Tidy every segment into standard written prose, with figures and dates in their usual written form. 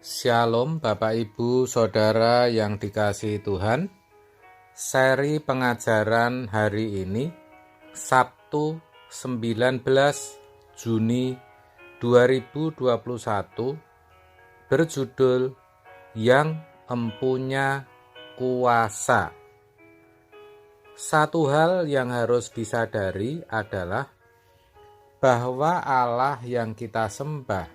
Shalom Bapak Ibu Saudara yang dikasihi Tuhan. Seri pengajaran hari ini Sabtu 19 Juni 2021 berjudul Yang Empunya Kuasa. Satu hal yang harus disadari adalah bahwa Allah yang kita sembah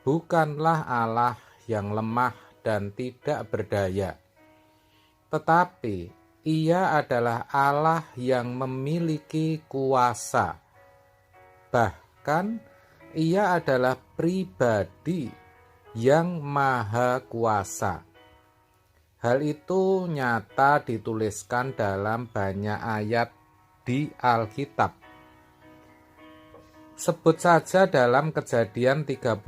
bukanlah Allah yang lemah dan tidak berdaya, tetapi Ia adalah Allah yang memiliki kuasa. Bahkan Ia adalah pribadi yang maha kuasa. Hal itu nyata dituliskan dalam banyak ayat di Alkitab. Sebut saja dalam Kejadian 35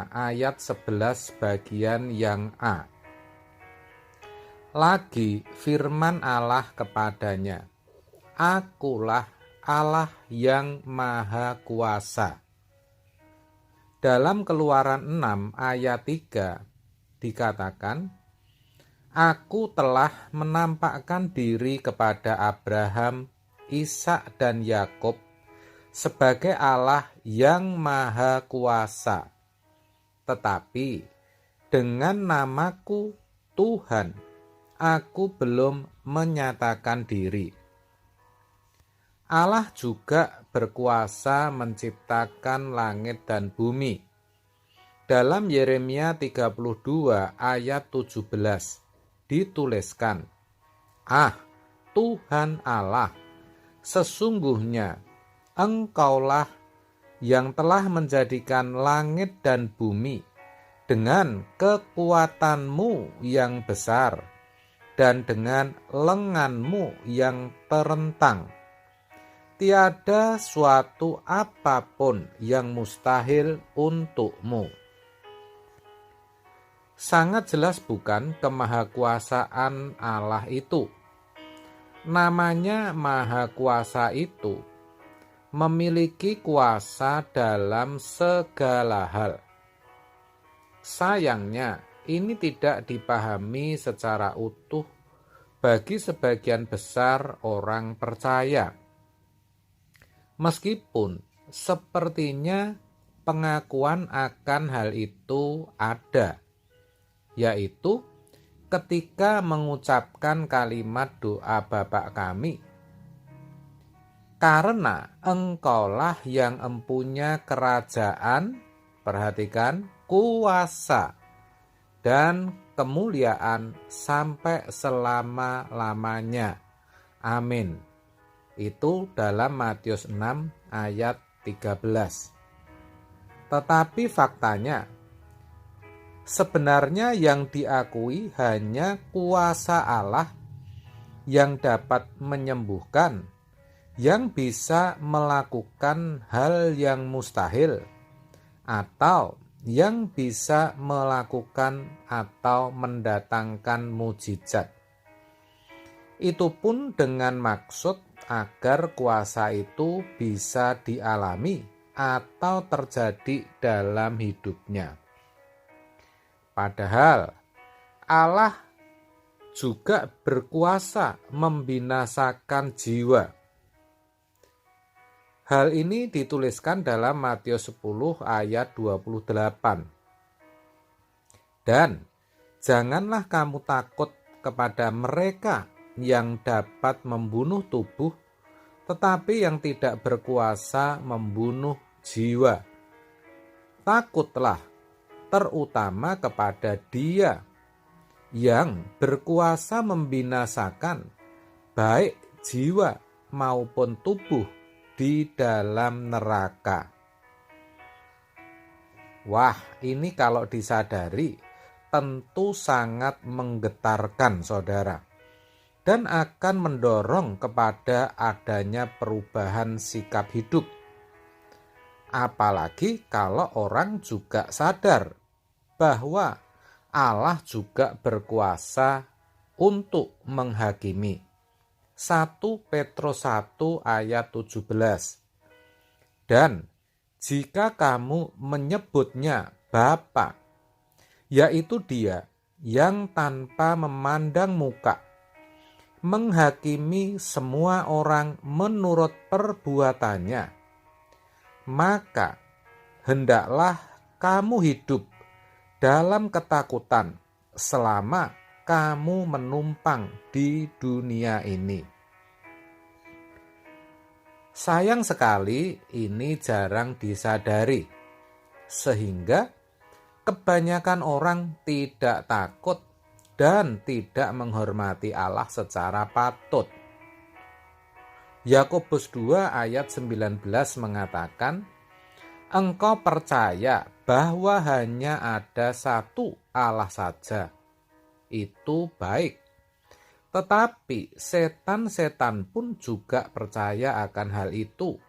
ayat 11 bagian yang A. Lagi firman Allah kepadanya, Akulah Allah yang maha kuasa. Dalam Keluaran 6 ayat 3 dikatakan, Aku telah menampakkan diri kepada Abraham, Ishak dan Yakub sebagai Allah yang maha kuasa. Tetapi dengan namaku Tuhan, aku belum menyatakan diri. Allah juga berkuasa menciptakan langit dan bumi. Dalam Yeremia 32 ayat 17 dituliskan, Tuhan Allah, sesungguhnya Engkaulah yang telah menjadikan langit dan bumi dengan kekuatanmu yang besar dan dengan lenganmu yang terentang. Tiada suatu apapun yang mustahil untukmu. Sangat jelas bukan kemahakuasaan Allah itu? Namanya maha kuasa itu memiliki kuasa dalam segala hal. Sayangnya, ini tidak dipahami secara utuh bagi sebagian besar orang percaya. Meskipun sepertinya pengakuan akan hal itu ada, yaitu ketika mengucapkan kalimat doa Bapa kami, karena Engkaulah yang empunya kerajaan, perhatikan, kuasa dan kemuliaan sampai selama-lamanya. Amin. Itu dalam Matius 6 ayat 13. Tetapi faktanya, sebenarnya yang diakui hanya kuasa Allah yang dapat menyembuhkan, yang bisa melakukan hal yang mustahil, atau yang bisa melakukan atau mendatangkan mujizat. Itu pun dengan maksud agar kuasa itu bisa dialami atau terjadi dalam hidupnya. Padahal Allah juga berkuasa membinasakan jiwa. Hal ini dituliskan dalam Matius 10 ayat 28. Dan janganlah kamu takut kepada mereka yang dapat membunuh tubuh, tetapi yang tidak berkuasa membunuh jiwa. Takutlah terutama kepada Dia yang berkuasa membinasakan baik jiwa maupun tubuh di dalam neraka. Wah, ini kalau disadari tentu sangat menggetarkan saudara, dan akan mendorong kepada adanya perubahan sikap hidup. Apalagi kalau orang juga sadar bahwa Allah juga berkuasa untuk menghakimi. 1 Petrus 1 ayat 17. Dan jika kamu menyebutnya Bapa, yaitu Dia yang tanpa memandang muka menghakimi semua orang menurut perbuatannya. Maka hendaklah kamu hidup dalam ketakutan selama kamu menumpang di dunia ini. Sayang sekali ini jarang disadari, sehingga kebanyakan orang tidak takut dan tidak menghormati Allah secara patut. Yakobus 2 ayat 19 mengatakan, engkau percaya bahwa hanya ada satu Allah saja. Itu baik. Tetapi setan-setan pun juga percaya akan hal itu,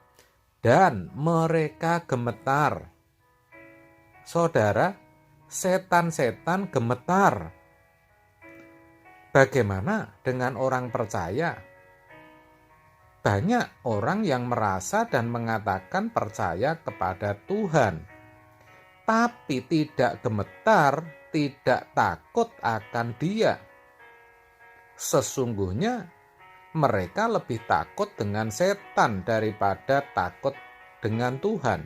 dan mereka gemetar. Saudara, setan-setan gemetar. Bagaimana dengan orang percaya? Banyak orang yang merasa dan mengatakan percaya kepada Tuhan, tapi tidak gemetar, tidak takut akan Dia. Sesungguhnya mereka lebih takut dengan setan daripada takut dengan Tuhan.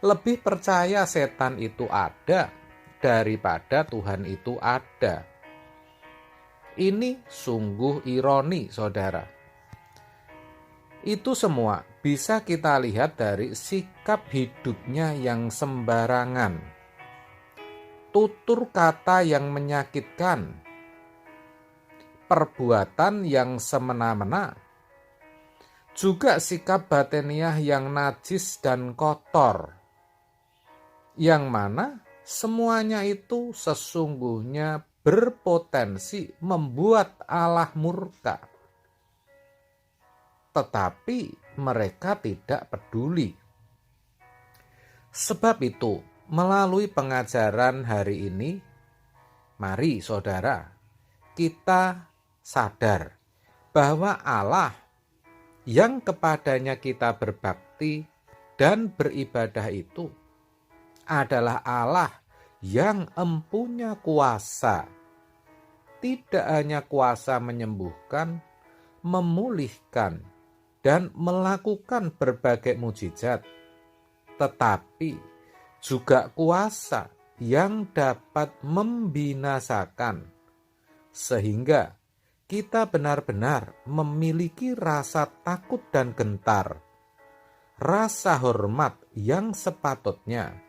Lebih percaya setan itu ada daripada Tuhan itu ada. Ini sungguh ironi, saudara. Itu semua bisa kita lihat dari sikap hidupnya yang sembarangan, tutur kata yang menyakitkan, perbuatan yang semena-mena, juga sikap batiniah yang najis dan kotor, yang mana semuanya itu sesungguhnya berpotensi membuat Allah murka. Tetapi mereka tidak peduli. Sebab itu, melalui pengajaran hari ini, mari saudara, kita sadar bahwa Allah yang kepadanya kita berbakti dan beribadah itu adalah Allah yang empunya kuasa. Tidak hanya kuasa menyembuhkan, memulihkan, dan melakukan berbagai mujizat, tetapi juga kuasa yang dapat membinasakan, sehingga kita benar-benar memiliki rasa takut dan gentar, rasa hormat yang sepatutnya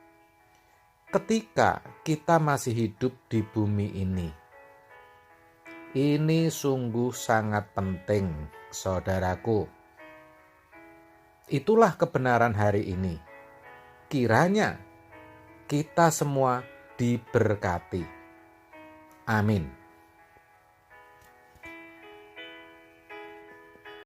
ketika kita masih hidup di bumi ini. Ini sungguh sangat penting, saudaraku. Itulah kebenaran hari ini. Kiranya kita semua diberkati. Amin.